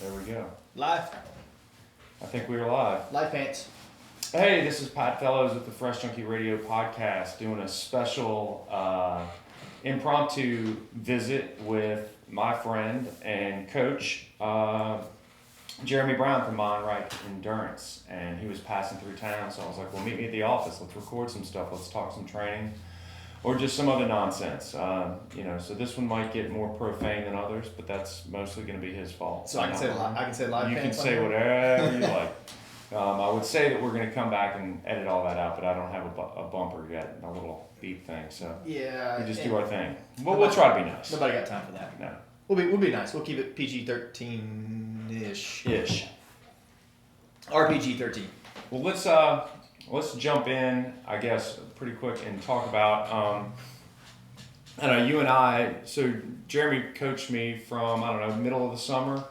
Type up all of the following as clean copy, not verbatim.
There we go. Live. I think we are live. Live pants. Hey, this is Pat Fellows with the Fresh Junkie Radio podcast doing a special impromptu visit with my friend and coach, Jeremy Brown from Mindright Endurance. And he was passing through town, so I was like, well, meet me at the office. Let's record some stuff. Let's talk some training or just some other nonsense. So this one might get more profane than others, but that's mostly going to be his fault. So I can say live You pants. can say whatever you like. I would say that we're going to come back and edit all that out, but I don't have a bumper yet, a little beep thing. So yeah, we just do our thing. Well, we'll try to be nice. Nobody got time for that. No. We'll be nice. We'll keep it PG-13-ish. Ish. RPG-13. Well, let's jump in, I guess, pretty quick and talk about. I know you and I. So Jeremy coached me from middle of the summer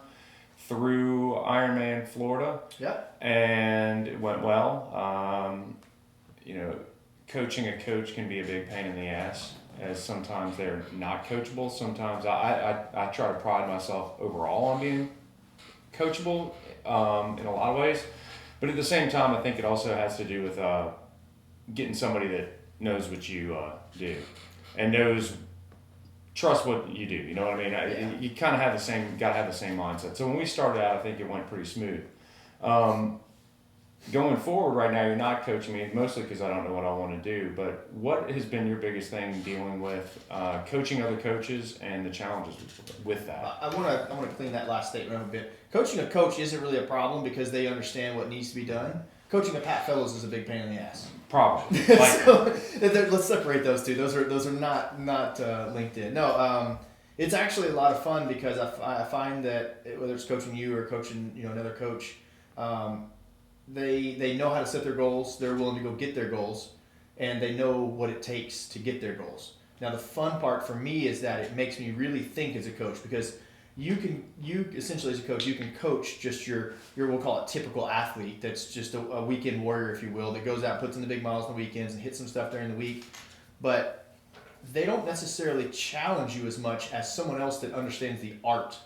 through Ironman Florida. Yeah. And it went well. Coaching a coach can be a big pain in the ass, as sometimes they're not coachable. Sometimes I try to pride myself overall on being coachable in a lot of ways. But at the same time, I think it also has to do with getting somebody that knows what you do and trust what you do. You know what I mean? Yeah. You kind of got to have the same mindset. So when we started out, I think it went pretty smooth. Going forward right now, you're not coaching me, mostly because I don't know what I want to do, but what has been your biggest thing dealing with coaching other coaches and the challenges with that? I want to clean that last statement up a bit. Coaching a coach isn't really a problem because they understand what needs to be done. Coaching a Pat Fellows is a big pain in the ass. Probably. So, let's separate those two. Those are not linked in. No, it's actually a lot of fun because I find that whether it's coaching you or coaching another coach, they know how to set their goals. They're willing to go get their goals, and they know what it takes to get their goals. Now the fun part for me is that it makes me really think as a coach because you essentially as a coach you can coach just your we'll call it typical athlete that's just a weekend warrior, if you will, that goes out, puts in the big miles on the weekends and hits some stuff during the week, but they don't necessarily challenge you as much as someone else that understands the art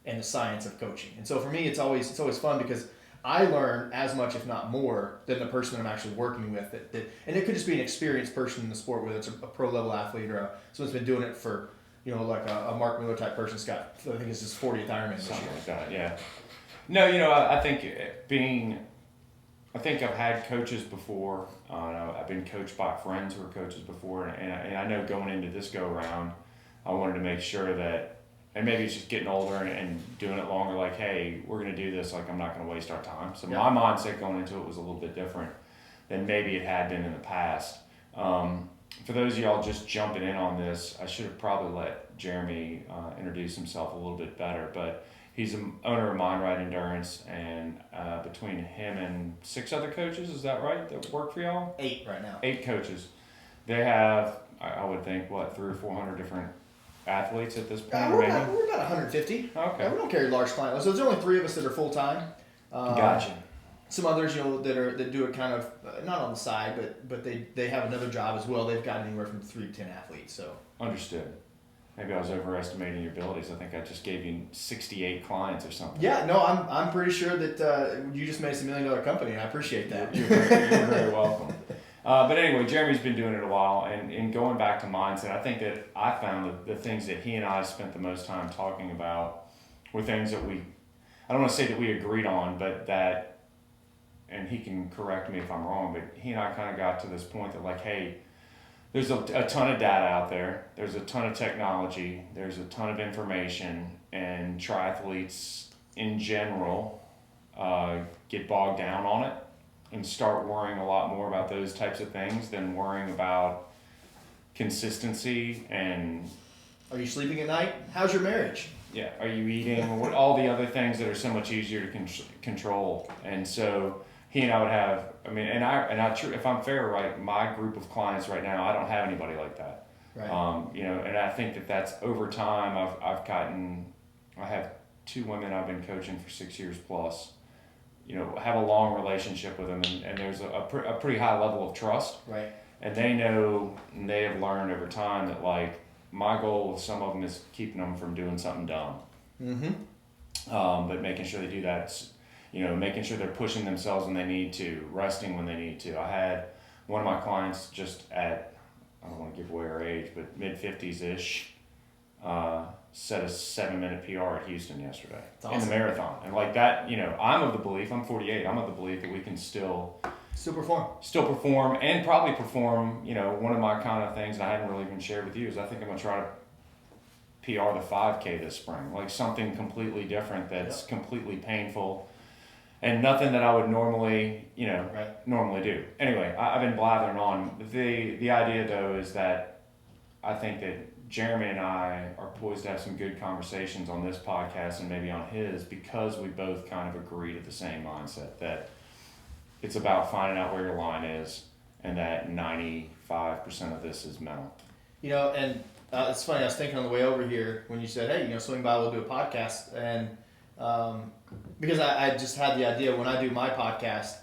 and the science of coaching. And so for me it's always fun because I learn as much, if not more, than the person that I'm actually working with. And it could just be an experienced person in the sport, whether it's a pro level athlete or someone's been doing it for, like a Mark Miller type person. Scott, I think it's his 40th Ironman this year. Something like that, yeah. No, I think I've had coaches before. I've been coached by friends who were coaches before, and I know going into this go around, I wanted to make sure that. And maybe it's just getting older and doing it longer, like, hey, we're going to do this, like, I'm not going to waste our time. So my mindset going into it was a little bit different than maybe it had been in the past. For those of y'all just jumping in on this, I should have probably let Jeremy introduce himself a little bit better, but he's an owner of Mindright Endurance, and between him and 6 other coaches, is that right, that work for y'all? 8 right now. 8 coaches. They have, I would think, 300 or 400 different athletes at this point? We're about 150. Okay. Yeah, we don't carry large client lists. So there's only 3 of us that are full time. Gotcha. Some others, that do it kind of not on the side, but they have another job as well. They've got anywhere from 3 to 10 athletes. So understood. Maybe I was overestimating your abilities. I think I just gave you 68 clients or something. Yeah, no, I'm pretty sure that you just made us $1 million company, and I appreciate that. You're very welcome. But anyway, Jeremy's been doing it a while, and going back to mindset, I think that I found that the things that he and I spent the most time talking about were things that I don't want to say that we agreed on, but that, and he can correct me if I'm wrong, but he and I kind of got to this point that, like, hey, there's a ton of data out there, there's a ton of technology, there's a ton of information, and triathletes in general get bogged down on it and start worrying a lot more about those types of things than worrying about consistency and... Are you sleeping at night? How's your marriage? Yeah, are you eating? All the other things that are so much easier to control. And so he and I would have, if I'm fair, right, my group of clients right now, I don't have anybody like that. Right. And I think that's over time, I have 2 women I've been coaching for 6 years plus. Have a long relationship with them, and there's a pretty high level of trust. Right. And they know, and they have learned over time that, like, my goal with some of them is keeping them from doing something dumb. Mm-hmm. But making sure they do that, making sure they're pushing themselves when they need to, resting when they need to. I had one of my clients just at, I don't want to give away her age, but mid-50s-ish, set a 7-minute PR at Houston yesterday in the marathon. And like that, I'm of the belief, I'm 48, I'm of the belief that we can still perform and probably perform, one of my kind of things that I hadn't really even shared with you is I think I'm going to try to PR the 5K this spring, like something completely different that's completely painful and nothing that I would normally do. Anyway, I've been blathering on. The idea though is that I think that Jeremy and I are poised to have some good conversations on this podcast and maybe on his, because we both kind of agree to the same mindset that it's about finding out where your line is and that 95% of this is mental. And it's funny, I was thinking on the way over here when you said, hey, swing by, we'll do a podcast. And because I just had the idea when I do my podcast,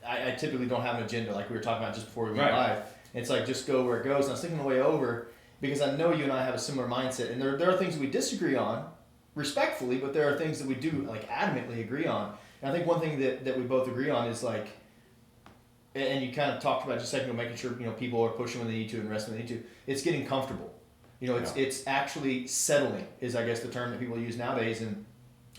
I typically don't have an agenda like we were talking about just before we went live. It's like just go where it goes. And I was thinking on the way over, because I know you and I have a similar mindset. And there are things we disagree on respectfully, but there are things that we do like adamantly agree on. And I think one thing that we both agree on is like, and you kind of talked about just a second ago, making sure people are pushing when they need to and resting when they need to. It's getting comfortable. It's actually settling is I guess the term that people use nowadays. And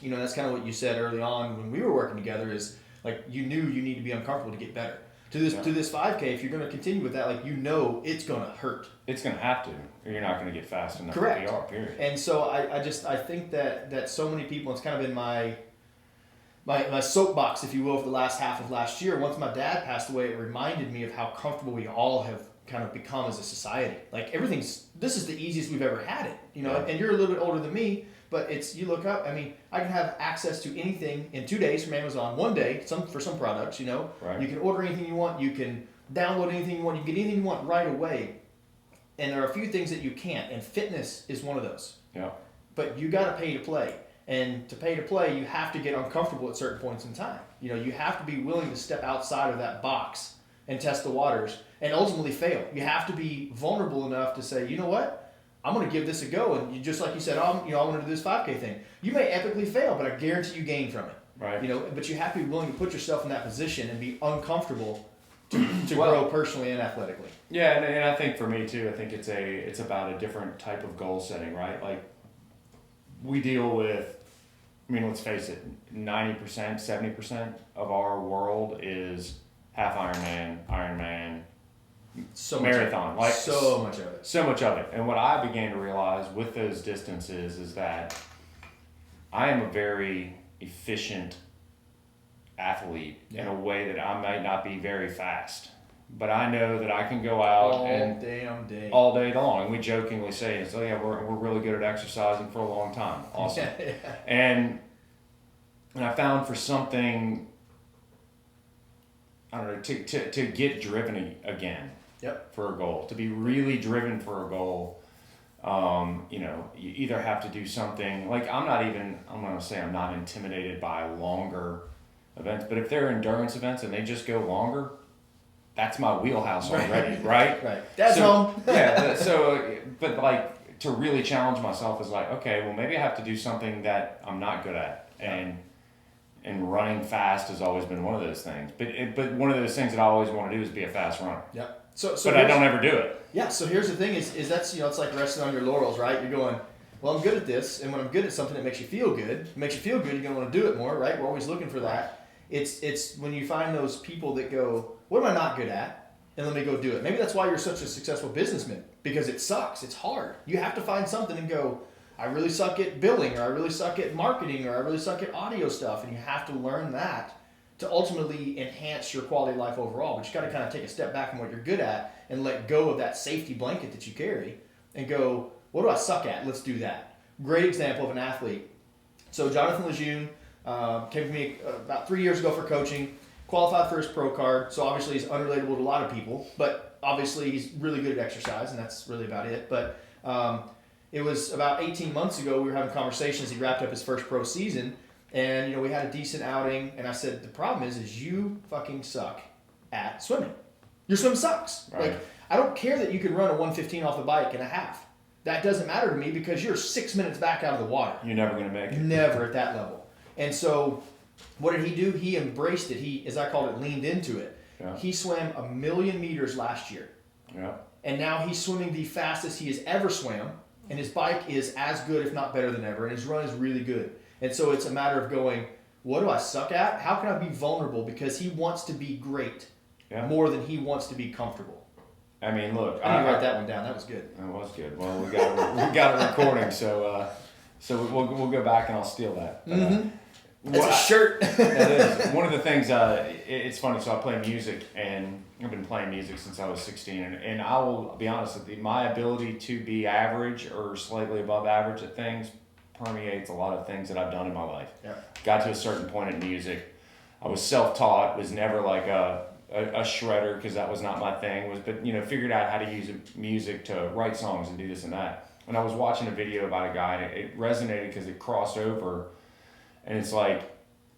that's kind of what you said early on when we were working together is like you knew you need to be uncomfortable to get better. To this 5K, if you're going to continue with that, like it's going to hurt. It's going to have to. Or you're not going to get fast enough. Correct. To PR, period. And so I think that so many people, it's kind of been my soapbox, if you will, for the last half of last year. Once my dad passed away, it reminded me of how comfortable we all have kind of become as a society. Like this is the easiest we've ever had it, and you're a little bit older than me, but you look up, I can have access to anything in 2 days from Amazon, 1 day, for some products, Right. You can order anything you want, you can download anything you want, you can get anything you want right away. And there are a few things that you can't, and fitness is one of those. Yeah. But you got to pay to play. And to pay to play, you have to get uncomfortable at certain points in time. You have to be willing to step outside of that box and test the waters and ultimately fail. You have to be vulnerable enough to say, you know what, I'm going to give this a go. And just like you said, I want to do this 5K thing. You may epically fail, but I guarantee you gain from it. Right. But you have to be willing to put yourself in that position and be uncomfortable to grow personally and athletically. Yeah, and I think for me too, I think it's about a different type of goal setting, right? Like we deal with, let's face it, 90%, 70% of our world is half Ironman, marathon. So much of it. So much of it. And what I began to realize with those distances is that I am a very efficient athlete in a way that I might not be very fast. But I know that I can go out all day long. And we jokingly say, we're really good at exercising for a long time. Awesome. Yeah. And I found for something, I don't know, to get driven again. Yep. For a goal, to be really driven for a goal, you either have to do something like I'm going to say I'm not intimidated by longer events, but if they're endurance events and they just go longer, that's my wheelhouse already, right? Right. That's home. Yeah. So, but like to really challenge myself is like, okay, well maybe I have to do something that I'm not good at, and running fast has always been one of those things. But one of those things that I always want to do is be a fast runner. Yep. But I don't ever do it. Yeah. So here's the thing: is that's it's like resting on your laurels, right? You're going, well, I'm good at this, and when I'm good at something, it makes you feel good. It makes you feel good. You're gonna want to do it more, right? We're always looking for that. It's when you find those people that go, what am I not good at? And let me go do it. Maybe that's why you're such a successful businessman, because it sucks. It's hard. You have to find something and go, I really suck at billing, or I really suck at marketing, or I really suck at audio stuff, and you have to learn that to ultimately enhance your quality of life overall. But you got to kind of take a step back from what you're good at and let go of that safety blanket that you carry and go, what do I suck at? Let's do that. Great example of an athlete. So Jonathan Lejeune came to me about 3 years ago for coaching, qualified for his pro card. So obviously he's unrelatable to a lot of people, but obviously he's really good at exercise, and that's really about it. But it was about 18 months ago, we were having conversations. He wrapped up his first pro season, and we had a decent outing, and I said, the problem is you fucking suck at swimming. Your swim sucks. Right. Like, I don't care that you can run a 1:15 off the bike in a half. that doesn't matter to me because you're 6 minutes back out of the water. You're never going to make it. Never at that level. And so what did he do? He embraced it. He, as I called it, leaned into it. Yeah. He swam 1,000,000 meters last year. Yeah. And now he's swimming the fastest he has ever swam. And his bike is as good, if not better than ever. And his run is really good. And so it's a matter of going, what do I suck at? How can I be vulnerable? Because he wants to be great more than he wants to be comfortable. I mean, look. I need to write that one down. That was good. That was good. Well, we got it recording, so we'll go back and I'll steal that. It's a shirt. That is. One of the things, it's funny, so I play music, and I've been playing music since I was 16, and I will be honest with you, my ability to be average or slightly above average at things permeates a lot of things that I've done in my life. Yeah. Got to a certain point in music. I was self-taught, was never like a shredder because that was not my thing, but figured out how to use music to write songs and do this and that. And I was watching a video about a guy, and it resonated because it crossed over. And it's like,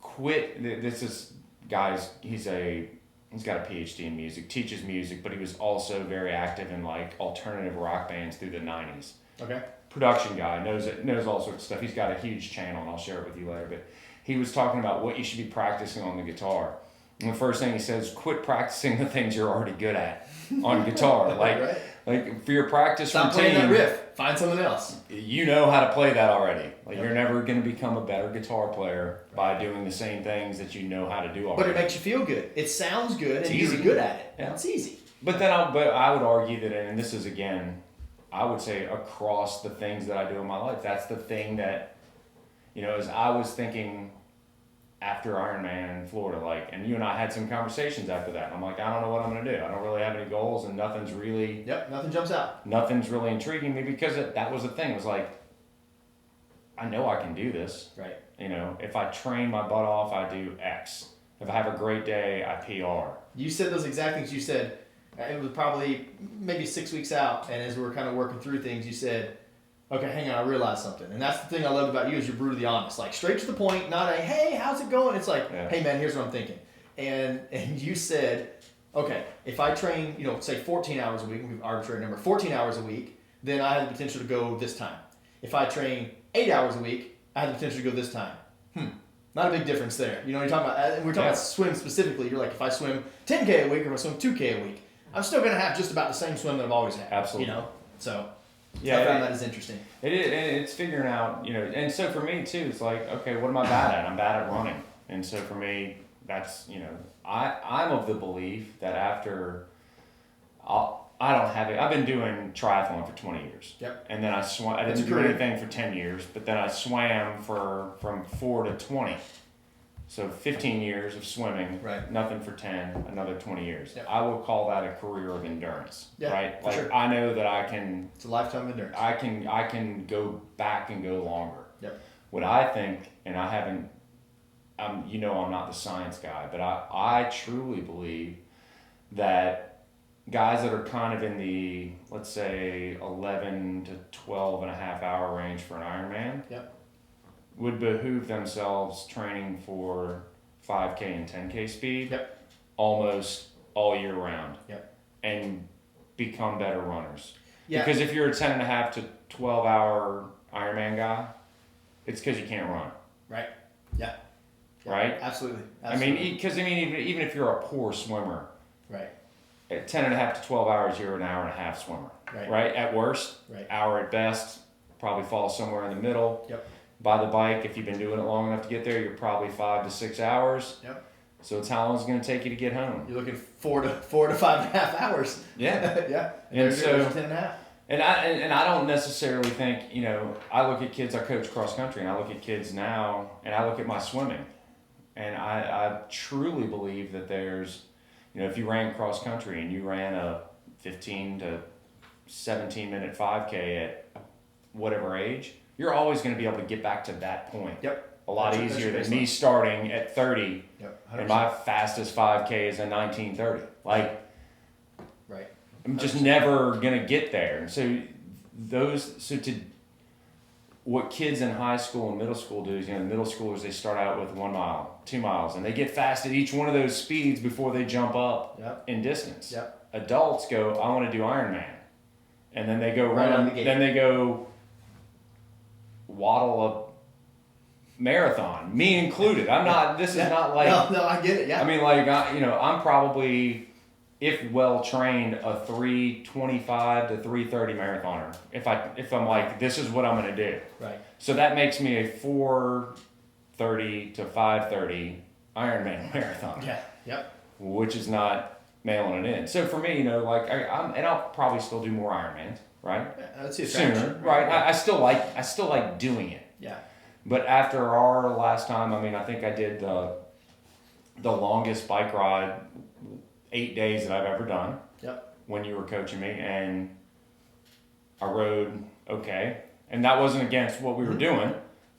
quit. This is guys. He's got a PhD in music, teaches music, but he was also very active in like alternative rock bands through the '90s. Okay. Production guy, knows all sorts of stuff. He's got a huge channel, and I'll share it with you later. But he was talking about what you should be practicing on the guitar. And the first thing he says, quit practicing the things you're already good at on guitar. Like, like for your practice Stop routine. playing that riff. Find something else. You know how to play that already. Like you're never going to become a better guitar player by doing the same things that you know how to do already. But it makes you feel good. It sounds good, and you're good at it. Yeah. It's easy. But I would argue that, and this is again, I would say across the things that I do in my life, that's the thing that, as I was thinking after Ironman in Florida, like, and you and I had some conversations after that. And I'm like, I don't know what I'm going to do. I don't really have any goals, and nothing's really... nothing jumps out. Nothing's really intriguing me because that was the thing. It was like, I know I can do this. Right. If I train my butt off, I do X. If I have a great day, I PR. You said those exact things. You said, it was probably maybe 6 weeks out, and as we were kind of working through things, you said, okay, hang on, I realized something. And that's the thing I love about you is you're brutally honest. Like, straight to the point, not a, hey, how's it going? It's like, hey, man, here's what I'm thinking. And you said, okay, if I train, say 14 hours a week, we've arbitrary number, 14 hours a week, then I have the potential to go this time. If I train 8 hours a week, I have the potential to go this time. Not a big difference there. You're talking about, we're talking about swim specifically. You're like, if I swim 10K a week or if I swim 2K a week, I'm still going to have just about the same swim that I've always had. Absolutely. So yeah, I found that is interesting. It is, and it's figuring out, and so for me too, it's like, okay, what am I bad at? I'm bad at running. And so for me, that's, I'm of the belief that after, I've been doing triathlon for 20 years. Yep. And then I didn't do anything for 10 years, but then I swam from 4 to 20. So 15 years of swimming, nothing for 10, another 20 years. Yep. I would call that a career of endurance, right? Like sure. I know that I can. It's a lifetime of endurance. I can go back and go longer. Yep. What I think, and I haven't, I'm not the science guy, but I truly believe that guys that are kind of in the, let's say, 11 to 12 and a half hour range for an Ironman. Yep. Would behoove themselves training for 5K and 10K speed almost all year round and become better runners. Yeah. Because if you're a 10 and a half to 12 hour Ironman guy, it's because you can't run. Right. Yeah. Right? Absolutely. I mean, even if you're a poor swimmer, right, at 10 and a half to 12 hours, you're an hour and a half swimmer. Right? At worst, hour at best, probably falls somewhere in the middle. Yep. By the bike, if you've been doing it long enough to get there, you're probably 5 to 6 hours. Yep. So it's how long it's going to take you to get home. You're looking 4 to 5.5 hours. Yeah. Yeah. And so 10 and a half. And I don't necessarily think, I look at kids, I coach cross country, and I look at kids now, and I look at my swimming, and I truly believe that there's, if you ran cross country and you ran a 15 to 17 minute 5K at whatever age, you're always going to be able to get back to that point. Yep. A lot easier than me starting at 30. Yep. And my fastest 5K is a 19:30. Like, right. I'm just never going to get there. And so what kids in high school and middle school do is, middle schoolers, they start out with 1 mile, 2 miles, and they get fast at each one of those speeds before they jump up in distance. Yep. Adults go, I want to do Ironman. and then they go Right out run, the gate. then they go waddle a marathon, me included. I'm not. This is not like. No, I get it. Yeah. I mean, like I'm probably, if well trained, a 3:25 to 3:30 marathoner. If I'm like, this is what I'm gonna do. Right. So that makes me a 4:30 to 5:30 Ironman marathon. Yeah. Yep. Which is not mailing it in. So for me, like I'll probably still do more Ironmans, right? Yeah, that's the Sooner, attraction. right? I still like doing it. Yeah. But after our last time, I mean, I think I did the longest bike ride, 8 days that I've ever done. Yep. When you were coaching me, and I rode okay, and that wasn't against what we were doing.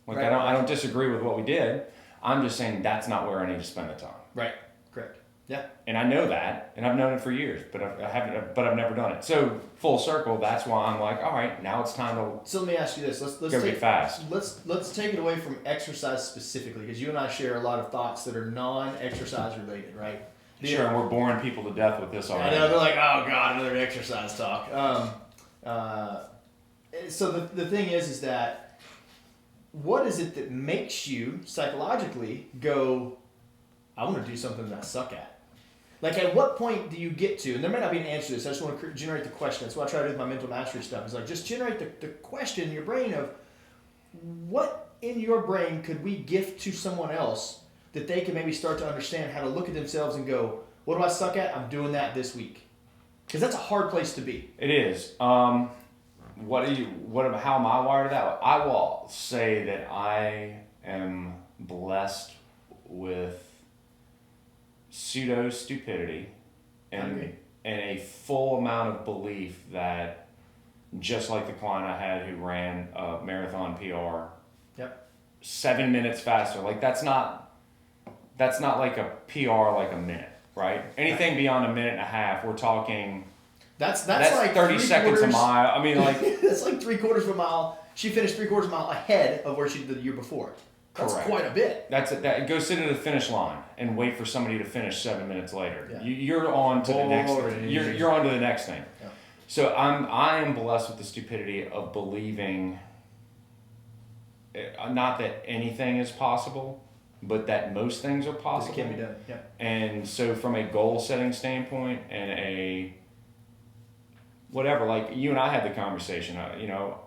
Like Right. I don't disagree with what we did. I'm just saying that's not where I need to spend the time. Right. Correct. Yeah. And I know that, and I've known it for years, but I've never done it. So full circle, that's why I'm like, all right, now it's time to So let me ask you this. Let's go take get fast. let's take it away from exercise specifically, because you and I share a lot of thoughts that are non-exercise related, right? Sure, and we're boring people to death with this I already. know, they're like, oh god, another exercise talk. So the thing is that what is it that makes you psychologically go, I want to do something that I suck at? Like, at what point do you get to, and there may not be an answer to this, I just want to generate the question. That's what I try to do with my mental mastery stuff. It's like, just generate the question in your brain of, what in your brain could we gift to someone else that they can maybe start to understand how to look at themselves and go, what do I suck at? I'm doing that this week. Because that's a hard place to be. It is. How am I wired that way? I will say that I am blessed with pseudo stupidity and a full amount of belief that, just like the client I had who ran a marathon PR, Yep. 7 minutes faster. Like that's not like a PR like a minute, right? Anything beyond a minute and a half, we're talking. That's Like 30 seconds a mile. I mean, like that's like 3/4 of a mile. She finished 3/4 of a mile ahead of where she did the year before. That's Correct. quite a bit. That go sit at the finish line and wait for somebody to finish 7 minutes later. Yeah. You're on to the next. Boring. You're on to the next thing. Yeah. So I am blessed with the stupidity of believing. Not that anything is possible, but that most things are possible. It can be done. Yeah. And so from a goal setting standpoint and a whatever, like you and I had the conversation,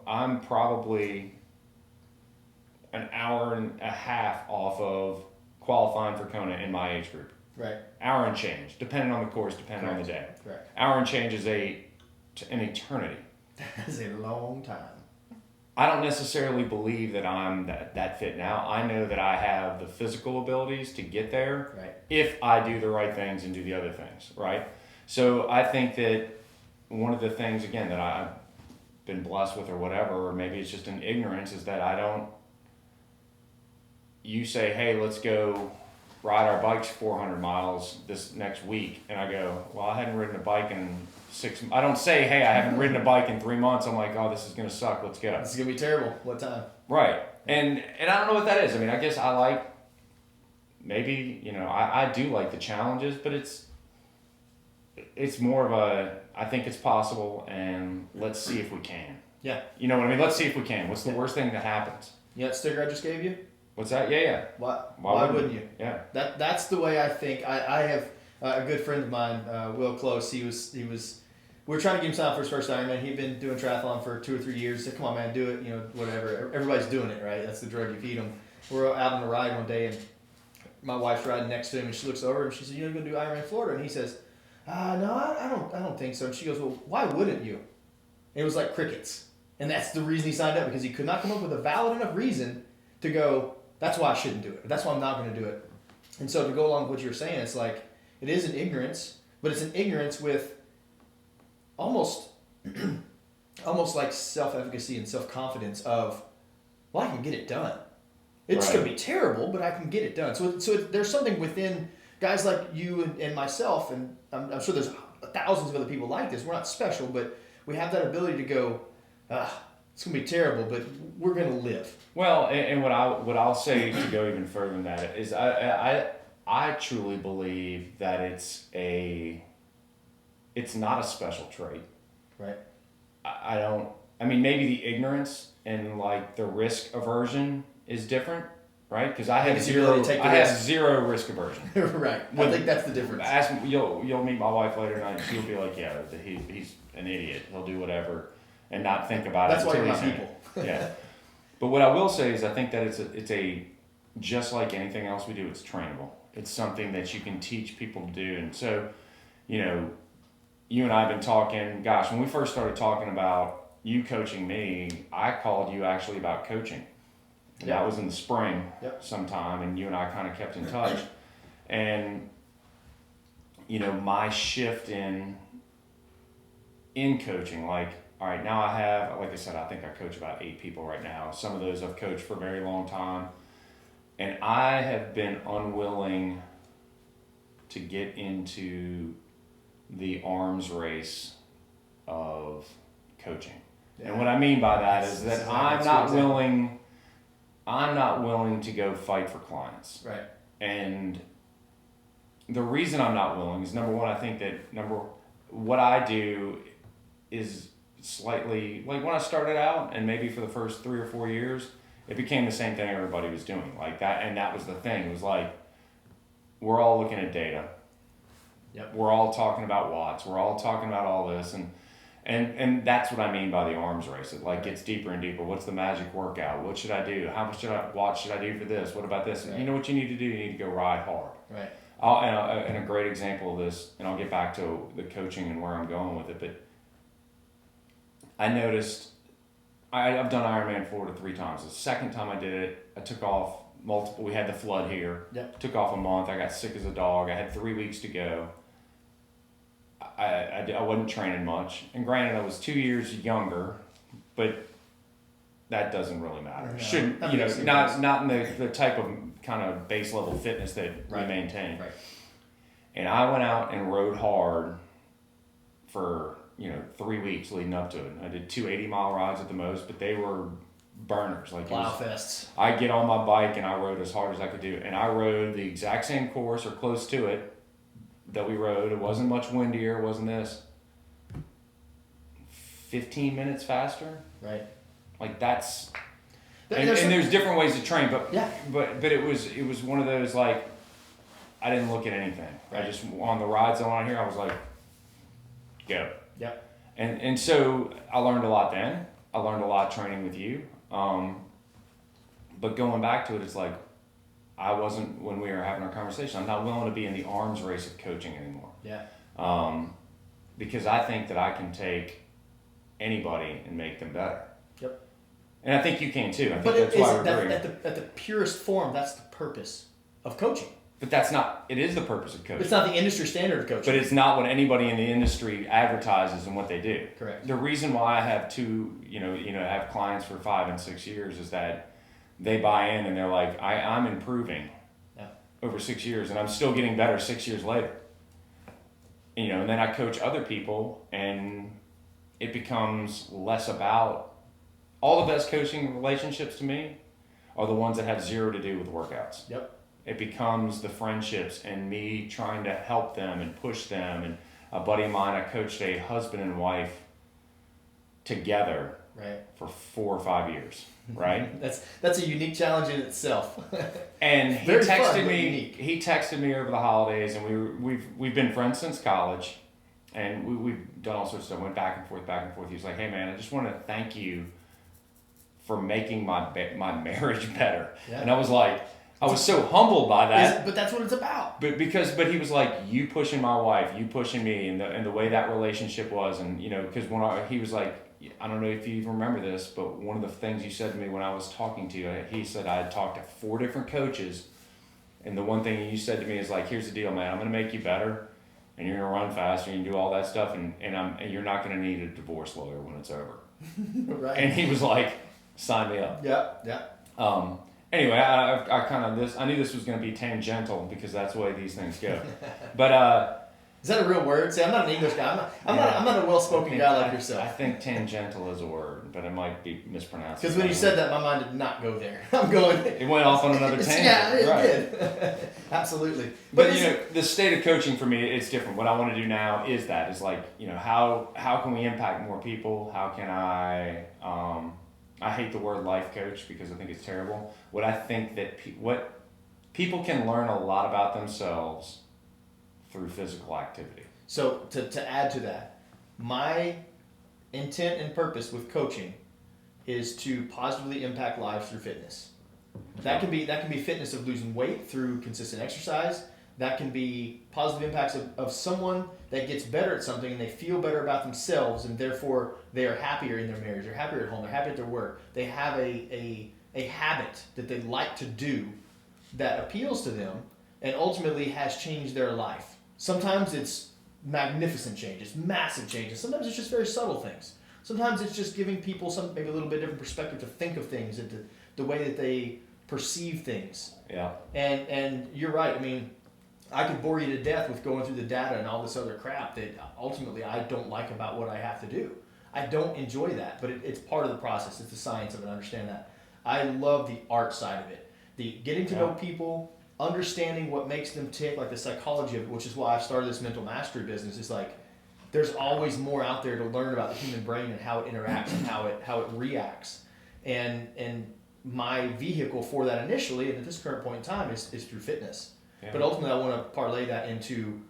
I'm probably an hour and a half off of qualifying for Kona in my age group. Right. Hour and change, depending on the course, depending on the day. Correct. Hour and change is an eternity. That's a long time. I don't necessarily believe that I'm that fit now. I know that I have the physical abilities to get there Right. if I do the right things and do the other things, right? So I think that one of the things, again, that I've been blessed with or whatever, or maybe it's just an ignorance, is that you say, hey, let's go ride our bikes 400 miles this next week. And I go, well, I hadn't ridden a bike in 6 months. I don't say, hey, I haven't ridden a bike in 3 months. I'm like, oh, this is going to suck. Let's go. This is going to be terrible. What time? Right. And I don't know what that is. I mean, I guess I like, maybe, I do like the challenges, but it's more of I think it's possible, and let's see if we can. Yeah. You know what I mean? Let's see if we can. What's the worst thing that happens? You know that sticker I just gave you? What's that? Yeah. Why wouldn't you? Yeah. That's the way I think. I have a good friend of mine, Will Close. He was. We were trying to get him signed up for his first Ironman. He'd been doing triathlon for 2 or 3 years. He said, "Come on, man, do it. Whatever. Everybody's doing it, right? That's the drug you feed them." We're out on a ride one day, and my wife's riding next to him, and she looks over and she said, "You're gonna do Ironman Florida?" And he says, "No, I don't think so." And she goes, "Well, why wouldn't you?" And it was like crickets, and that's the reason he signed up, because he could not come up with a valid enough reason to go, that's why I shouldn't do it. That's why I'm not going to do it. And so to go along with what you're saying, it's like, it is an ignorance, but it's an ignorance with almost like self-efficacy and self-confidence of, well, I can get it done. It's going to be terrible, but I can get it done. So there's something within guys like you and myself, and I'm sure there's thousands of other people like this. We're not special, but we have that ability to go, it's going to be terrible, but we're going to live. Well, and what I'll say to go even further than that is I truly believe that it's not a special trait. Right. I don't. I mean, maybe the ignorance and like the risk aversion is different, right? Because I have It's the ability zero. to take the I have risk. zero risk aversion. Right. I think that's the difference. Ask me, you'll meet my wife later tonight. She'll be like, yeah, he's an idiot. He'll do whatever and not think about That's it. why until you're not he's in people. it. Yeah. But what I will say is, I think that it's a just like anything else we do. It's trainable. It's something that you can teach people to do. And so, you know, you and I have been talking. Gosh, when we first started talking about you coaching me, I called you actually about coaching. And that was in the spring sometime, and you and I kind of kept in touch. And, you know, my shift in coaching, like, all right, now I have, like I said, I think I coach about 8 people right now. Some of those I've coached for a very long time. And I have been unwilling to get into the arms race of coaching. Yeah. And what I mean by that is that I'm not willing to go fight for clients. Right. And the reason I'm not willing is, number one, I think that what I do is slightly, like when I started out and maybe for the first 3 or 4 years, it became the same thing everybody was doing like that. And that was the thing. It was like, we're all looking at data. Yep. We're all talking about watts. We're all talking about all this. And that's what I mean by the arms race. It like gets deeper and deeper. What's the magic workout? What should I do? How much watts should I do for this? What about this? Right. You know what you need to do? You need to go ride hard. Right. And a great example of this, and I'll get back to the coaching and where I'm going with it, but I noticed I've done Ironman Florida 3 times. The second time I did it, I took off multiple. We had the flood here. Yep. Took off a month. I got sick as a dog. I had 3 weeks to go. I wasn't training much. And granted, I was 2 years younger, but that doesn't really matter. No, Shouldn't, not in the type of kind of base level fitness that we maintain. Right. And I went out and rode hard for 3 weeks leading up to it. I did 2 80-mile rides at the most, but they were burners. Like plow fests. I get on my bike and I rode as hard as I could do, and I rode the exact same course or close to it that we rode. It wasn't much windier. It wasn't this. 15 minutes faster. Right. Like that's. And there's different ways to train, but it was one of those, like, I didn't look at anything. Right. I just, on the rides on here, I was like, go. Yep. And so I learned a lot then. I learned a lot training with you. But going back to it, it's like, I wasn't, when we were having our conversation, I'm not willing to be in the arms race of coaching anymore. Yeah. Because I think that I can take anybody and make them better. Yep. And I think you can too. I think but that's why we're agreeing. At the purest form, that's the purpose of coaching. But that's not, it is the purpose of coaching. It's not the industry standard of coaching. But it's not what anybody in the industry advertises and what they do. Correct. The reason why I have have clients for 5 and 6 years is that they buy in and they're like, I'm improving over 6 years and I'm still getting better 6 years later. And then I coach other people and it becomes less about, all the best coaching relationships to me are the ones that have zero to do with workouts. Yep. It becomes the friendships and me trying to help them and push them. And a buddy of mine, I coached a husband and wife together for 4 or 5 years. Right. That's a unique challenge in itself. And he texted me over the holidays, and we've been friends since college, and we've done all sorts of stuff. Went back and forth. He was like, "Hey man, I just want to thank you for making my marriage better." Yeah. And I was like, I was so humbled by that. But that's what it's about. But he was like, you pushing my wife, you pushing me, and the way that relationship was, and because he was like, I don't know if you even remember this, but one of the things you said to me when I was talking to you, he said I had talked to 4 different coaches, and the one thing you said to me is like, here's the deal, man, I'm going to make you better, and you're going to run faster, and you do all that stuff, and you're not going to need a divorce lawyer when it's over. Right. And he was like, sign me up. Yeah. Anyway, I knew this was going to be tangential because that's the way these things go. But Is that a real word? See, I'm not an English guy. I'm not a well-spoken guy like I yourself. think tangential is a word, but it might be mispronounced. Because when you said that, my mind did not go there. I'm going. It went off on another tangent. Yeah, it right. did. Absolutely. But the state of coaching for me, it's different. What I want to do now is like, how can we impact more people? How can I hate the word life coach because I think it's terrible. What I think that what people can learn a lot about themselves through physical activity. So to add to that, my intent and purpose with coaching is to positively impact lives through fitness. That can be fitness of losing weight through consistent exercise. That can be positive impacts of someone that gets better at something and they feel better about themselves and therefore they are happier in their marriage, they're happier at home, they're happier at their work. They have a habit that they like to do that appeals to them and ultimately has changed their life. Sometimes it's magnificent changes, massive changes. Sometimes it's just very subtle things. Sometimes it's just giving people maybe a little bit different perspective to think of things and the way that they perceive things. Yeah. And you're right. I mean, I could bore you to death with going through the data and all this other crap that ultimately I don't like about what I have to do. I don't enjoy that, but it's part of the process. It's the science of it. I understand that. I love the art side of it. The getting to know people, understanding what makes them tick, like the psychology of it, which is why I started this mental mastery business. Is like there's always more out there to learn about the human brain and how it interacts and how it reacts. And my vehicle for that initially, and at this current point in time, is through fitness. Yeah. But ultimately, I want to parlay that into,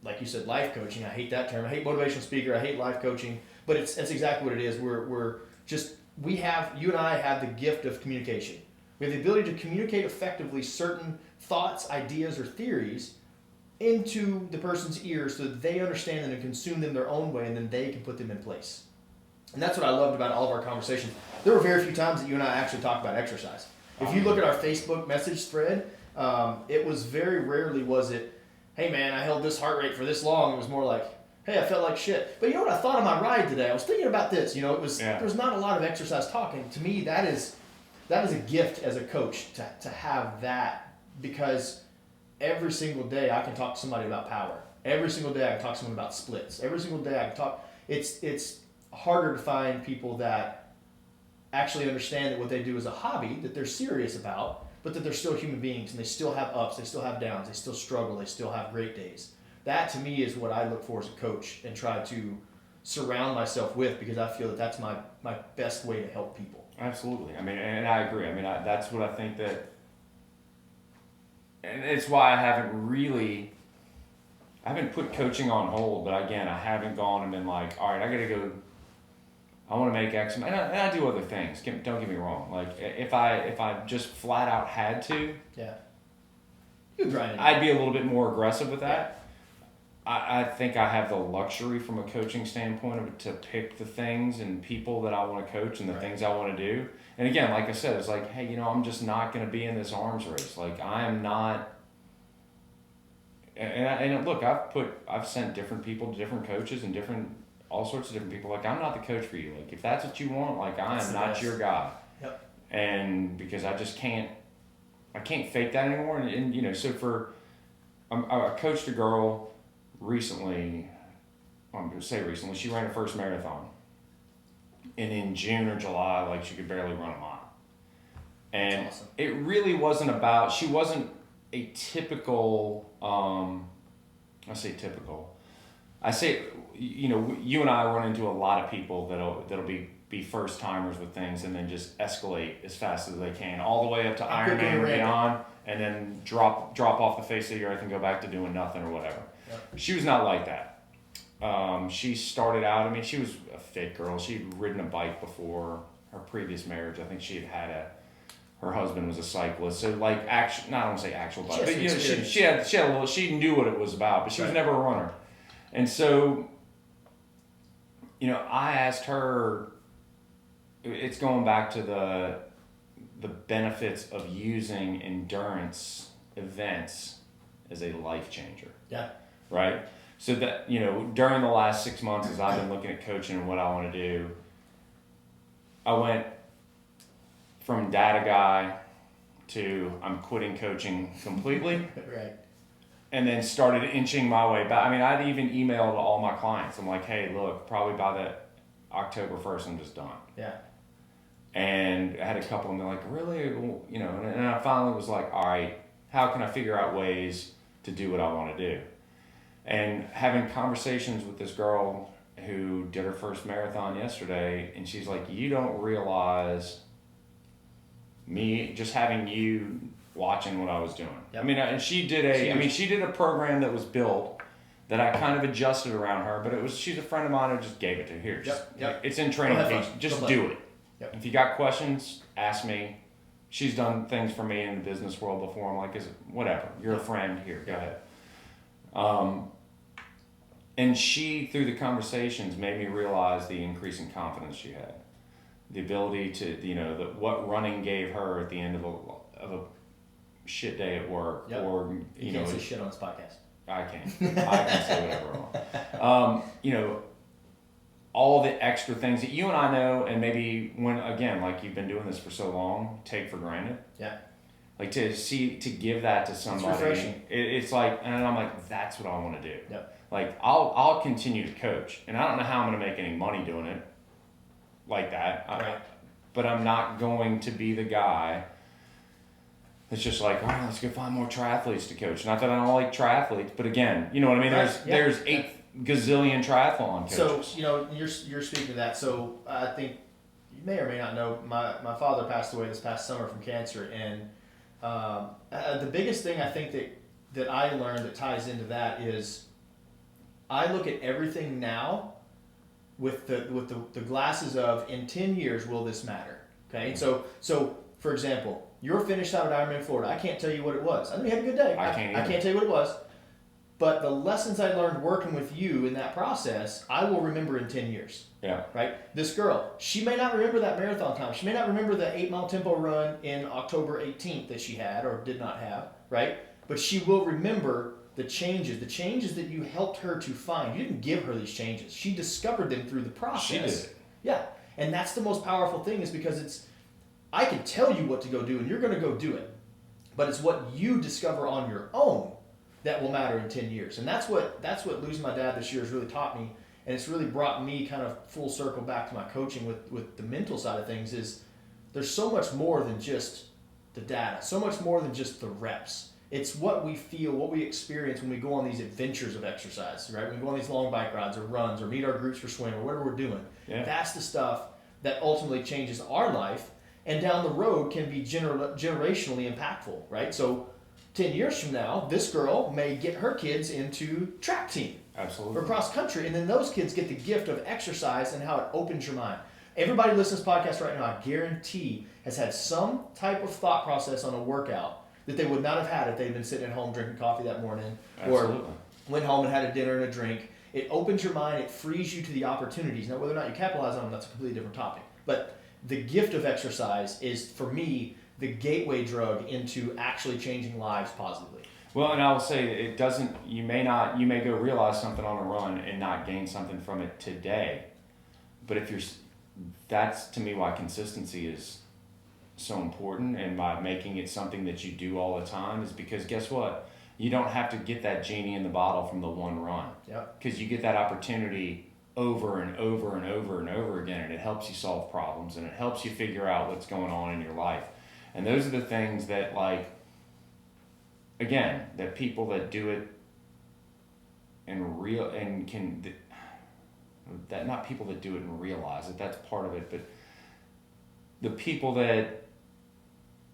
like you said, life coaching. I hate that term. I hate motivational speaker. I hate life coaching. But that's exactly what it is. You and I have the gift of communication. We have the ability to communicate effectively certain thoughts, ideas, or theories into the person's ears so that they understand them and consume them their own way, and then they can put them in place. And that's what I loved about all of our conversations. There were very few times that you and I actually talked about exercise. If you look at our Facebook message thread, it was very rarely was it, hey man, I held this heart rate for this long. It was more like, hey, I felt like shit. But you know what I thought on my ride today? I was thinking about this. There was not a lot of exercise talking. To me, that is a gift as a coach to have that, because every single day I can talk to somebody about power. Every single day I can talk to someone about splits. Every single day I can talk. It's harder to find people that actually understand that what they do is a hobby that they're serious about, but that they're still human beings and they still have ups, they still have downs, they still struggle, they still have great days. That to me is what I look for as a coach and try to surround myself with, because I feel that that's my best way to help people. Absolutely. I mean, and I agree. I mean, that's what I think that, and it's why I haven't put coaching on hold, but again, I haven't gone and been like, all right, I want to make X, and I do other things. Don't get me wrong. Like if I just flat out had to, you'd grind it. I'd be a little bit more aggressive with that. I think I have the luxury from a coaching standpoint to pick the things and people that I want to coach and the things I want to do. And again, like I said, it's like, hey, I'm just not going to be in this arms race. Like I am not. And look, I've sent different people to different coaches and all sorts of different people. Like I'm not the coach for you. Like if that's what you want, like I am not your guy. Yep. And because I just can't fake that anymore. And so I coached a girl recently. I'm going to say recently. She ran her first marathon. And in June or July, like she could barely run a mile. And awesome. It really wasn't about. She wasn't a typical. I say typical. I say, you and I run into a lot of people that'll be first timers with things and then just escalate as fast as they can, all the way up to Ironman and beyond, and then drop off the face of the earth and go back to doing nothing or whatever. Yep. She was not like that. She started out. I mean, she was a fit girl. She'd ridden a bike before her previous marriage. I think her husband was a cyclist. So like I don't want to say actual bike, but she had a little. She knew what it was about, but she was never a runner. And so, I asked her, it's going back to the benefits of using endurance events as a life changer. Yeah. Right? So that, during the last 6 months as I've been looking at coaching and what I want to do, I went from data guy to I'm quitting coaching completely. Right. and then started inching my way back. I mean, I'd even emailed all my clients. I'm like, hey, look, probably by the October 1st, I'm just done. Yeah. And I had a couple of them like, really? You know, and I finally was like, all right, how can I figure out ways to do what I want to do? And having conversations with this girl who did her first marathon yesterday, and she's like, you don't realize me, just having you watching what I was doing. Yep. I mean, and she did a program that was built that I kind of adjusted around her, but she's a friend of mine who just gave it to her. Here. It's in training page. Just do it. Yep. If you got questions, ask me. She's done things for me in the business world before. I'm like, whatever. You're a friend. Here, go ahead. And she, through the conversations, made me realize the increasing confidence she had, the ability to, what running gave her at the end of a shit day at work, or you can't say shit on this podcast. I can say whatever I want. All the extra things that you and I know, and maybe when, again, like you've been doing this for so long, take for granted. Yeah. Like to give that to somebody. It's refreshing. It's like, and I'm like, that's what I want to do. Yep. Like I'll continue to coach, and I don't know how I'm going to make any money doing it like that. Right. But I'm not going to be the guy that's just like, all right, let's go find more triathletes to coach. Not that I don't like triathletes, but again, you know what I mean? There's 8 gazillion triathlon coaches. So, you're speaking to that. So I think you may or may not know, my father passed away this past summer from cancer, and the biggest thing I think that I learned that ties into that is I look at everything now with the glasses of, in 10 years, will this matter? Okay. Mm-hmm. So for example, you're finished out at Ironman Florida. I can't tell you what it was. I mean, you had a good day. I can't tell you what it was. But the lessons I learned working with you in that process, I will remember in 10 years. Yeah. Right? This girl, she may not remember that marathon time. She may not remember the 8-mile tempo run in October 18th that she had or did not have, right? But she will remember the changes that you helped her to find. You didn't give her these changes. She discovered them through the process. She did. Yeah. And that's the most powerful thing, is because I can tell you what to go do and you're going to go do it. But it's what you discover on your own that will matter in 10 years. And that's what losing my dad this year has really taught me. And it's really brought me kind of full circle back to my coaching with the mental side of things. Is there's so much more than just the data, so much more than just the reps. It's what we feel, what we experience when we go on these adventures of exercise, right? When we go on these long bike rides or runs or meet our groups for swim or whatever we're doing. Yeah. That's the stuff that ultimately changes our life and down the road can be generationally impactful, right? So 10 years from now, this girl may get her kids into track team. Absolutely. Or cross country, and then those kids get the gift of exercise and how it opens your mind. Everybody listening to this podcast right now, I guarantee, has had some type of thought process on a workout that they would not have had if they'd been sitting at home drinking coffee that morning. Absolutely. Or went home and had a dinner and a drink. It opens your mind, it frees you to the opportunities. Now, whether or not you capitalize on them, that's a completely different topic. But the gift of exercise is, for me, the gateway drug into actually changing lives positively. Well, and I will say it doesn't, you may go realize something on a run and not gain something from it today. But that's to me why consistency is so important, and by making it something that you do all the time, is because guess what? You don't have to get that genie in the bottle from the one run. Yep. Because you get that opportunity over and over and over and over again, and it helps you solve problems, and it helps you figure out what's going on in your life. And those are the things that, like, again, that people that do it not people that do it and realize it, that's part of it, but the people that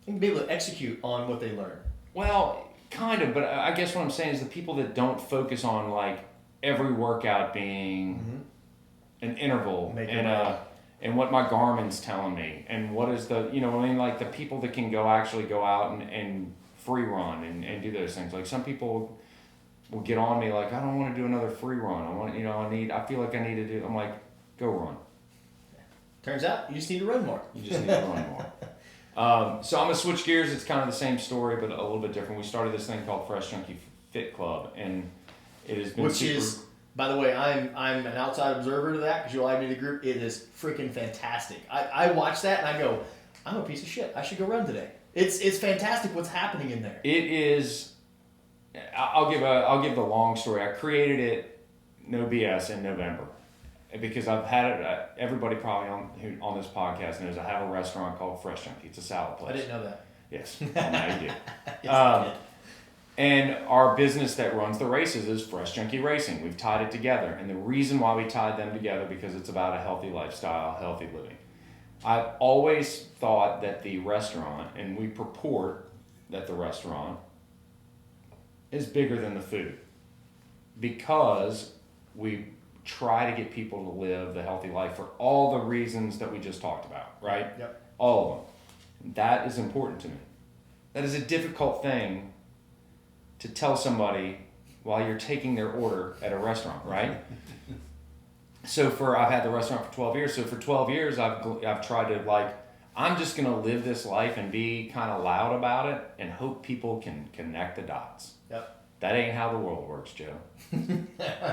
can be able to execute on what they learn. Well, kind of, but I guess what I'm saying is the people that don't focus on, like, every workout being an interval and what my Garmin's telling me, and what is the, like the people that can actually go out and free run and do those things. Like, some people will get on me like, I don't want to do another free run. I feel like I need to do, I'm like, go run. Turns out you just need to run more. You just need to run more. So I'm going to switch gears. It's kind of the same story, but a little bit different. We started this thing called FRESHJUNKIE Fit Club, and it has been by the way, I'm an outside observer to that, because you'll add me to the group. It is freaking fantastic. I watch that and I go, I'm a piece of shit. I should go run today. It's fantastic what's happening in there. It is I'll give the long story. I created it, no BS, in November, because I've had it. Everybody probably on this podcast knows I have a restaurant called Fresh Junkie. It's a salad place. I didn't know that. Yes, now you do. Yes, I did. And our business that runs the races is Fresh Junkie Racing. We've tied it together, and the reason why we tied them together because it's about a healthy lifestyle, healthy living. I've always thought that the restaurant, and we purport that the restaurant is bigger than the food, because we try to get people to live the healthy life for all the reasons that we just talked about, right? Yep. All of them. That is important to me. That is a difficult thing to tell somebody while you're taking their order at a restaurant, right? So I've had the restaurant for 12 years. So for 12 years, I've tried to I'm just going to live this life and be kind of loud about it and hope people can connect the dots. Yep. That ain't how the world works, Joe.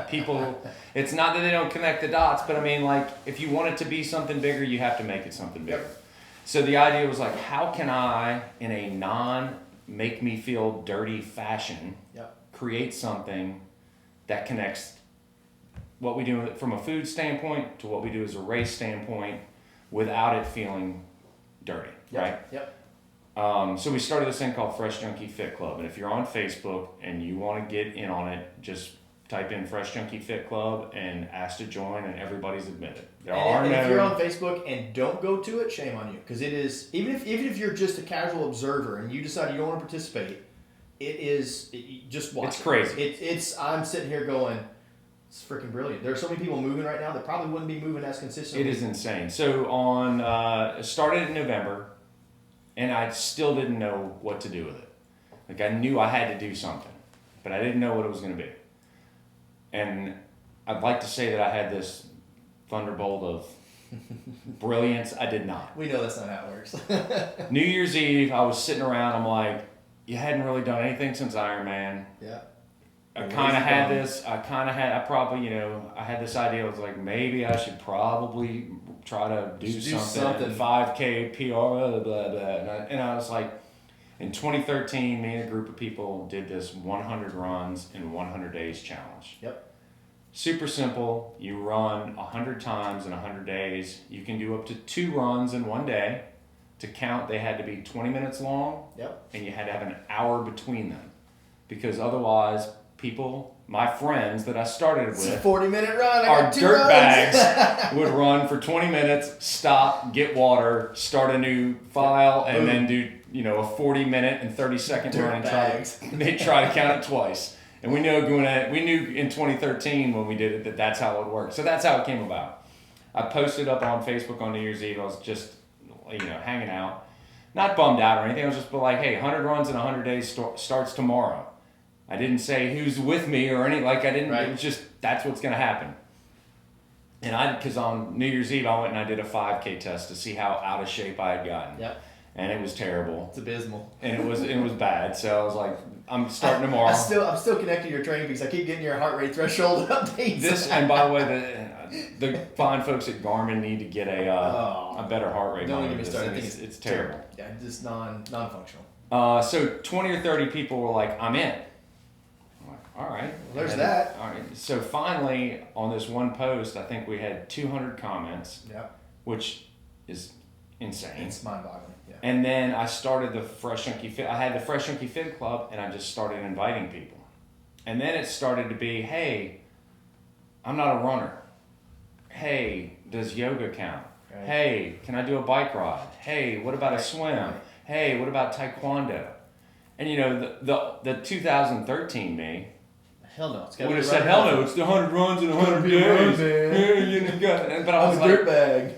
People, it's not that they don't connect the dots, but I mean, if you want it to be something bigger, you have to make it something bigger. Yep. So the idea was how can I, in a make me feel dirty fashion, Yep. create something that connects what we do from a food standpoint to what we do as a race standpoint without it feeling dirty, Yep. right? Yep. So we started this thing called Fresh Junkie Fit Club, and if you're on Facebook and you want to get in on it, just type in Fresh Junkie Fit Club and ask to join, and everybody's admitted. And if you're on Facebook and don't go to it, shame on you, because it is even if you're just a casual observer and you decide you don't want to participate, just watch. It's crazy. It's I'm sitting here going, it's freaking brilliant. There are so many people moving right now that probably wouldn't be moving as consistently. It is insane. So it started in November, and I still didn't know what to do with it. I knew I had to do something, but I didn't know what it was going to be. And I'd like to say that I had this thunderbolt of brilliance. I did not. We know that's not how it works. New Year's Eve, I was sitting around. I'm like, you hadn't really done anything since Iron Man. Yeah. I kind of had this. I had this idea. I was like, maybe I should probably try to do something. 5K PR, blah, blah, blah. And I was like, in 2013, me and a group of people did this 100 runs in 100 days challenge. Yep. Super simple. You run 100 times in 100 days. You can do up to 2 runs in one day. To count, they had to be 20 minutes long. Yep. And you had to have an hour between them. Because otherwise, my friends that I started with, it's a 40-minute run. our dirt bags would run for 20 minutes, stop, get water, start a new file, and then do a 40-minute and 30-second run and they try to count it twice. And we knew in 2013 when we did it that's how it worked. So that's how it came about. I posted up on Facebook on New Year's Eve. I was just hanging out, not bummed out or anything. I was just like, hey, 100 runs in 100 days starts tomorrow. I didn't say who's with me or any, I didn't, right. It was just, that's what's going to happen. And because on New Year's Eve, I went and I did a 5K test to see how out of shape I had gotten. Yep. And it was terrible. It's abysmal. And it was bad. So I was like, I'm starting tomorrow. I'm still connected to your training because I keep getting your heart rate threshold updates. And by the way, the fine folks at Garmin need to get a better heart rate. Don't get me started. I think it's terrible. Yeah, just non-functional. So 20 or 30 people were like, I'm in. All right. Well, there's that. All right. So finally, on this one post, I think we had 200 comments. Yeah. Which is insane. It's mind-boggling. Yeah. And then I started the Fresh Junkie Fit. I had the Fresh Junkie Fit Club, and I just started inviting people. And then it started to be, hey, I'm not a runner. Hey, does yoga count? Right. Hey, can I do a bike ride? Hey, what about a swim? Right. Hey, what about taekwondo? And the 2013 me. Hell no. Would have said, hell no, it's the 100 runs in 100 days. But I was like, dirtbag.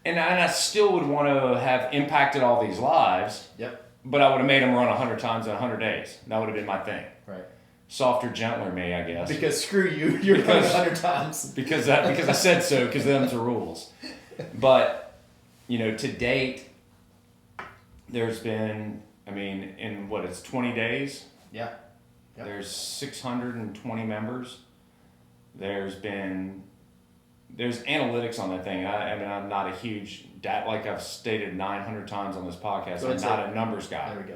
And I still would want to have impacted all these lives. Yep. But I would have made them run 100 times in 100 days. That would have been my thing. Right. Softer, gentler me, I guess. Because screw you, you're running 100 times. Because I said so, because them's the rules. But, to date, there's been, in it's 20 days? Yeah. Yep. There's 620 members. There's analytics on that thing. I'm not a huge, like I've stated 900 times on this podcast, I'm not a numbers guy. There we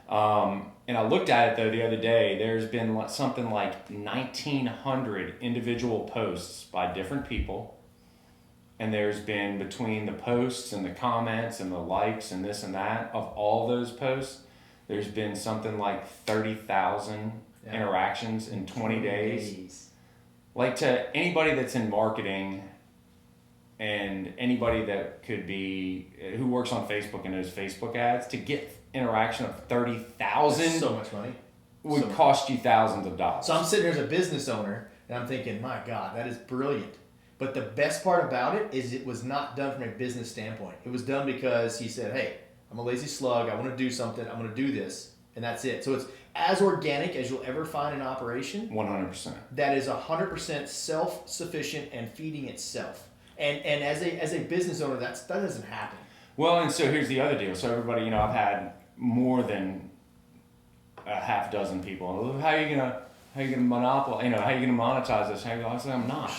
And I looked at it though the other day. There's been something like 1,900 individual posts by different people. And there's been, between the posts and the comments and the likes and this and that, of all those posts, there's been something like 30,000 interactions in 20 days. Like, to anybody that's in marketing and anybody that could be, who works on Facebook and knows Facebook ads, to get interaction of 30,000 so much money would cost you thousands of dollars. So I'm sitting here as a business owner and I'm thinking, my God, that is brilliant. But the best part about it is it was not done from a business standpoint. It was done because he said, hey, I'm a lazy slug. I want to do something. I'm going to do this. And that's it. So it's as organic as you'll ever find an operation. 100%. That is 100% self-sufficient and feeding itself. And as a business owner, that doesn't happen. Well, and so here's the other deal. So everybody, I've had more than a half dozen people. How are you gonna monopolize? How are you gonna monetize this? I said, I'm not.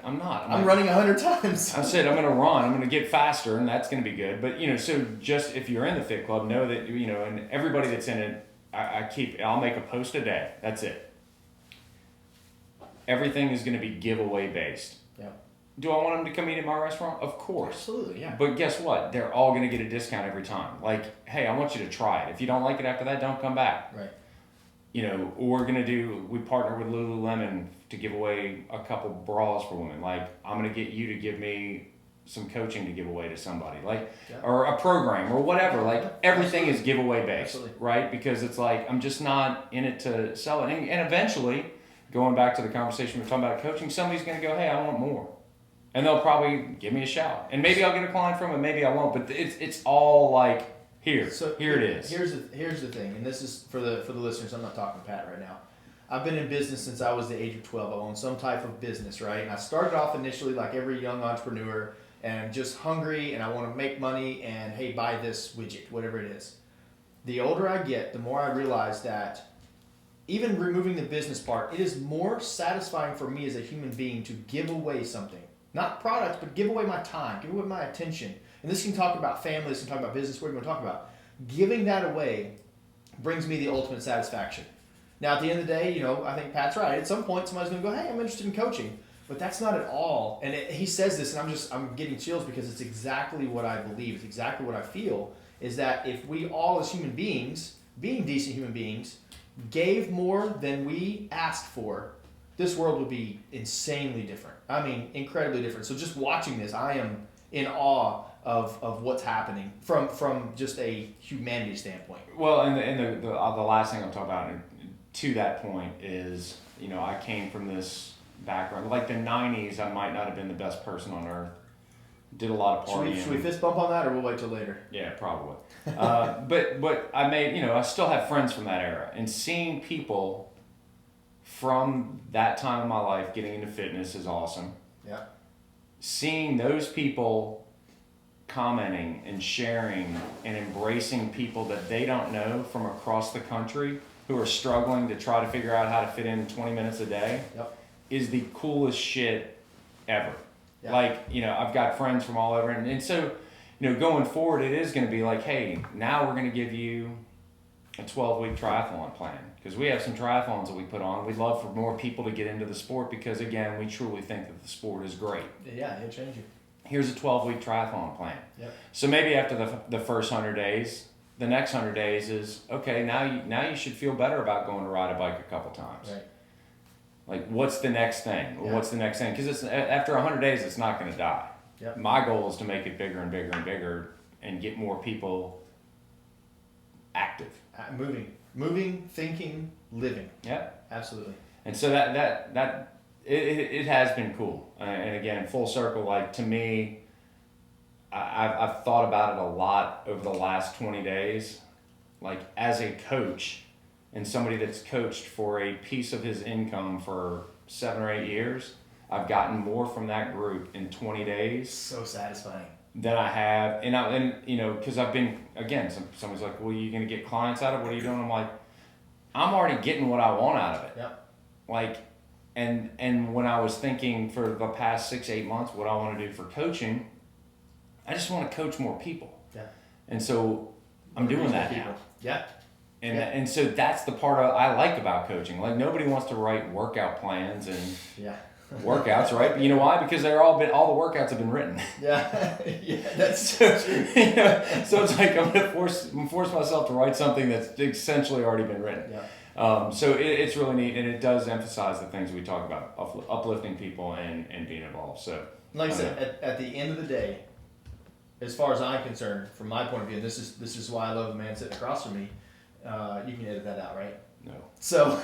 I'm not. I'm running 100 times. I said, I'm gonna run. I'm gonna get faster, and that's gonna be good. But so just if you're in the Fit Club, know that and everybody that's in it, I'll make a post a day. That's it. Everything is gonna be giveaway based. Yeah. Do I want them to come eat at my restaurant? Of course. Absolutely, yeah. But guess what? They're all going to get a discount every time. Like, hey, I want you to try it. If you don't like it after that, don't come back. Right. We partner with Lululemon to give away a couple bras for women. Like, I'm going to get you to give me some coaching to give away to somebody. Like, or a program or whatever. Like, everything is giveaway based, right? Because it's like, I'm just not in it to sell it. And eventually, going back to the conversation we were talking about coaching, somebody's going to go, hey, I want more. And they'll probably give me a shout. And maybe I'll get a client from it, maybe I won't. But it's all like, here it is. Here's the thing, and this is for the listeners. I'm not talking to Pat right now. I've been in business since I was the age of 12. I owned some type of business, right? And I started off initially like every young entrepreneur, and I'm just hungry, and I want to make money, and hey, buy this widget, whatever it is. The older I get, the more I realize that even removing the business part, it is more satisfying for me as a human being to give away something. Not products, but give away my time, give away my attention. And this can talk about family, this can talk about business, whatever you want to talk about. Giving that away brings me the ultimate satisfaction. Now, at the end of the day, I think Pat's right. At some point, somebody's going to go, hey, I'm interested in coaching. But that's not at all. And he says this, and I'm getting chills because it's exactly what I believe. It's exactly what I feel, is that if we all as human beings, being decent human beings, gave more than we asked for, this world would be insanely different. I mean, incredibly different. So just watching this, I am in awe of what's happening from just a humanity standpoint. Well, and the last thing I'll talk about to that point is, I came from this background. Like the 90s, I might not have been the best person on earth. Did a lot of partying. Should we fist bump on that, or we'll wait till later? Yeah, probably. But I made, I still have friends from that era. And seeing people from that time in my life getting into fitness is awesome. Yeah. Seeing those people commenting and sharing and embracing people that they don't know from across the country who are struggling to try to figure out how to fit in 20 minutes a day is the coolest shit ever. Yeah. Like, I've got friends from all over. And so, going forward, it is going to be like, hey, now we're going to give you a 12-week triathlon plan. Because we have some triathlons that we put on. We'd love for more people to get into the sport because, again, we truly think that the sport is great. Yeah, it'll change you. Here's a 12-week triathlon plan. Yep. So maybe after the first 100 days, the next 100 days is, okay, now you should feel better about going to ride a bike a couple times. Right. Like, what's the next thing? Yeah. What's the next thing? Because after 100 days, it's not going to die. Yep. My goal is to make it bigger and bigger and bigger and get more people active. Moving, thinking, living. Yeah. Absolutely. And so it has been cool. And again, full circle, like to me, I've thought about it a lot over the last 20 days. Like as a coach and somebody that's coached for a piece of his income for 7 or 8 years, I've gotten more from that group in 20 days. So satisfying. Than I have, because I've been, again, somebody's like, well, you going to get clients out of it? What are you doing? I'm like, I'm already getting what I want out of it. Yep. Like, and when I was thinking for the past 6-8 months, what I want to do for coaching, I just want to coach more people. Yeah. And so I'm doing that now. Yeah. And so that's the part I like about coaching. Like nobody wants to write workout plans and workouts, right? You know why? Because all the workouts have been written. Yeah, that's so, so it's like I'm gonna force myself to write something that's essentially already been written. Yeah. So it's really neat, and it does emphasize the things we talk about, uplifting people and being involved. So, like I said, at the end of the day, as far as I'm concerned, from my point of view, and this is why I love the man sitting across from me. You can edit that out, right? No. So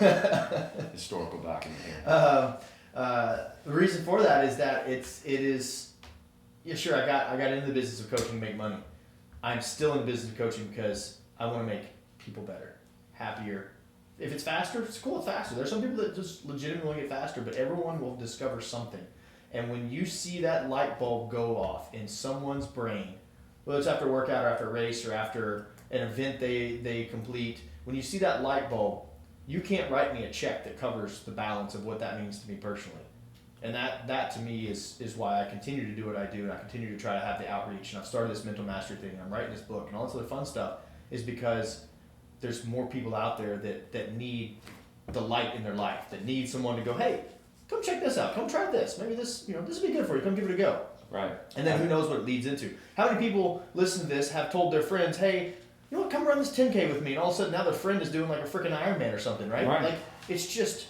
historical document here. The reason for that is that it is. Yeah, sure. I got into the business of coaching to make money. I'm still in the business of coaching because I want to make people better, happier. If it's faster, it's cool. It's faster. There's some people that just legitimately get faster, but everyone will discover something. And when you see that light bulb go off in someone's brain, whether it's after a workout or after a race or after an event they complete, when you see that light bulb, you can't write me a check that covers the balance of what that means to me personally. And that to me is why I continue to do what I do, and I continue to try to have the outreach. And I've started this mental mastery thing, and I'm writing this book, and all this other fun stuff is because there's more people out there that need the light in their life, that need someone to go, hey, come check this out, come try this. Maybe this will be good for you. Come give it a go. Right. And then who knows what it leads into. How many people listen to this have told their friends, hey, you know what, come run this 10K with me, and all of a sudden now their friend is doing like a freaking Ironman or something, right? Like it's just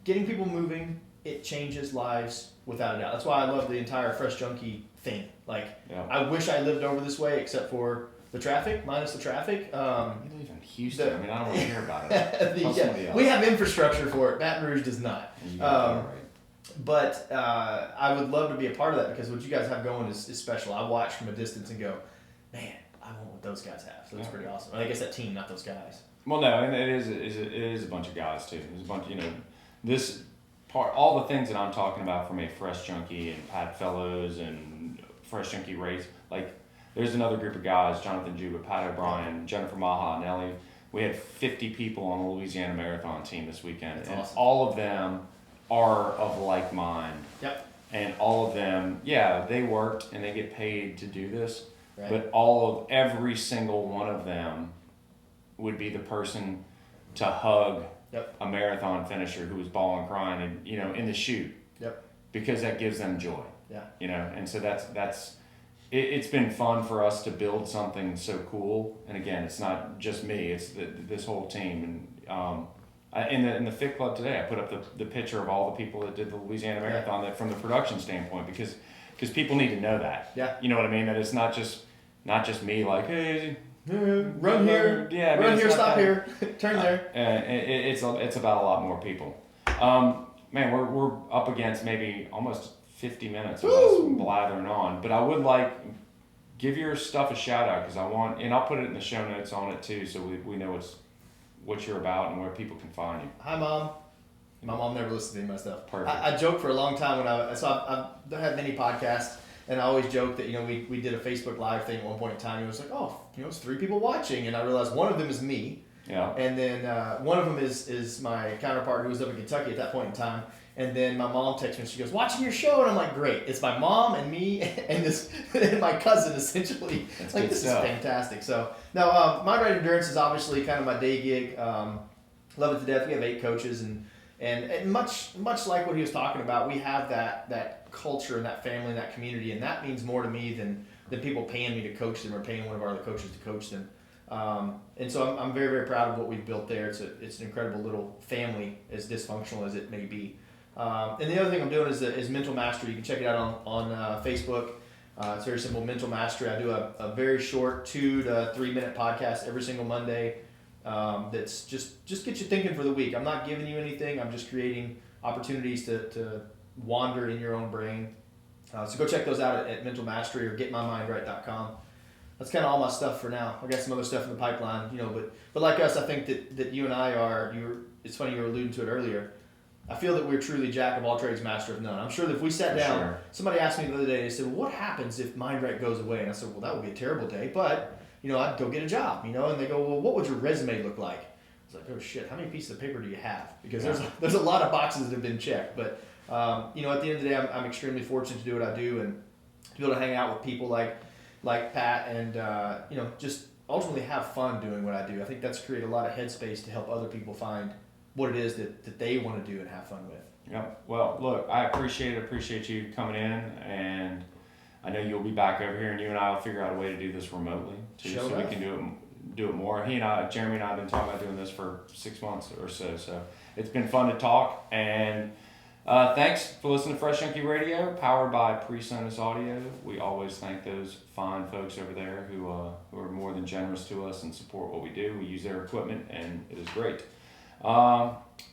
getting people moving. It changes lives without a doubt. That's why I love the entire Fresh Junkie thing. Like I wish I lived over this way except for the traffic, minus the traffic. You live in Houston. I mean, I don't want to hear about it. We have infrastructure for it. Baton Rouge does not. But I would love to be a part of that because what you guys have going is special. I watch from a distance and go, man, I want what those guys have. So it's pretty awesome. I guess that team, not those guys. Well, no, and it is a bunch of guys too. There's a bunch, this part, all the things that I'm talking about from a Fresh Junkie and Pat Fellows and Fresh Junkie race, like there's another group of guys, Jonathan Juba, Pat O'Brien, Jennifer Maha, and Ellie. We had 50 people on the Louisiana Marathon team this weekend. That's and awesome. All of them are of like mind. Yep. And all of them, they worked and they get paid to do this. Right. But every single one of them would be the person to hug a marathon finisher who was bawling, crying, and in the chute. Yep. Because that gives them joy. Yeah. And so it's been fun for us to build something so cool. And again, it's not just me; it's this whole team. And in the Fit Club today, I put up the picture of all the people that did the Louisiana Marathon. That from the production standpoint, because people need to know that. Yeah. You know what I mean? That it's not just me like, hey, run here, run here, stop here, turn there. It's about a lot more people. Man, we're up against maybe almost 50 minutes of us blathering on, but I would give your stuff a shout out because and I'll put it in the show notes on it too, so we know what you're about and where people can find you. Hi, Mom. My mom never listens to any of my stuff. Perfect. I joked for a long time when I've had many podcasts, and I always joke that we did a Facebook Live thing at one point in time. It was like, it's 3 people watching, and I realized one of them is me. Yeah. And then one of them is my counterpart who was up in Kentucky at that point in time. And then my mom texts me and she goes, watching your show, and I'm like, great. It's my mom and me and my cousin essentially. That's like good this stuff. is fantastic. So now Mindright Endurance is obviously kind of my day gig. Love it to death. We have 8 coaches and much like what he was talking about, we have that culture and that family and that community, and that means more to me than people paying me to coach them or paying one of our other coaches to coach them. And so I'm very, very proud of what we've built there. It's an incredible little family, as dysfunctional as it may be. And the other thing I'm doing is Mental Mastery. You can check it out on Facebook. It's very simple, Mental Mastery. I do a very short 2 to 3 minute podcast every single Monday. That's just get you thinking for the week. I'm not giving you anything. I'm just creating opportunities to wander in your own brain. So go check those out at Mental Mastery or getmymindright.com. That's kind of all my stuff for now. I got some other stuff in the pipeline, but like us, I think that you and I it's funny you were alluding to it earlier. I feel that we're truly jack of all trades, master of none. I'm sure that if we sat down, somebody asked me the other day, they said, well, what happens if Mindright goes away? And I said, well, that would be a terrible day, but, I'd go get a job, and they go, well, what would your resume look like? It's like, oh shit, how many pieces of paper do you have? Because there's a lot of boxes that have been checked, but, at the end of the day, I'm extremely fortunate to do what I do and to be able to hang out with people like Pat and, just ultimately have fun doing what I do. I think that's created a lot of headspace to help other people find what it is that they want to do and have fun with. Yep. Well, look, I appreciate you coming in, and I know you'll be back over here, and you and I will figure out a way to do this remotely too, Sure so we enough. can do it more. Jeremy and I have been talking about doing this for 6 months or so. So it's been fun to talk, and thanks for listening to Fresh Junkie Radio, powered by PreSonus Audio. We always thank those fine folks over there who are more than generous to us and support what we do. We use their equipment, and it is great.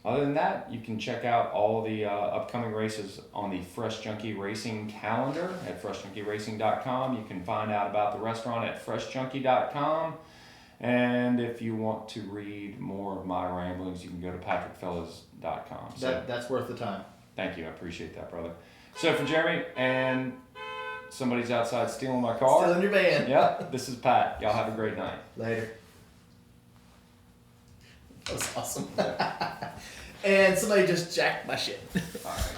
Other than that, you can check out all the upcoming races on the Fresh Junkie Racing calendar at freshjunkiерacing.com. You can find out about the restaurant at freshjunkie.com. And if you want to read more of my ramblings, you can go to patrickfellas.com. So That's worth the time. thank you. I appreciate that, brother. So for Jeremy, and somebody's outside stealing my car. Still in your van. Yeah, this is Pat. Y'all have a great night. Later. That was awesome. And somebody just jacked my shit. All right.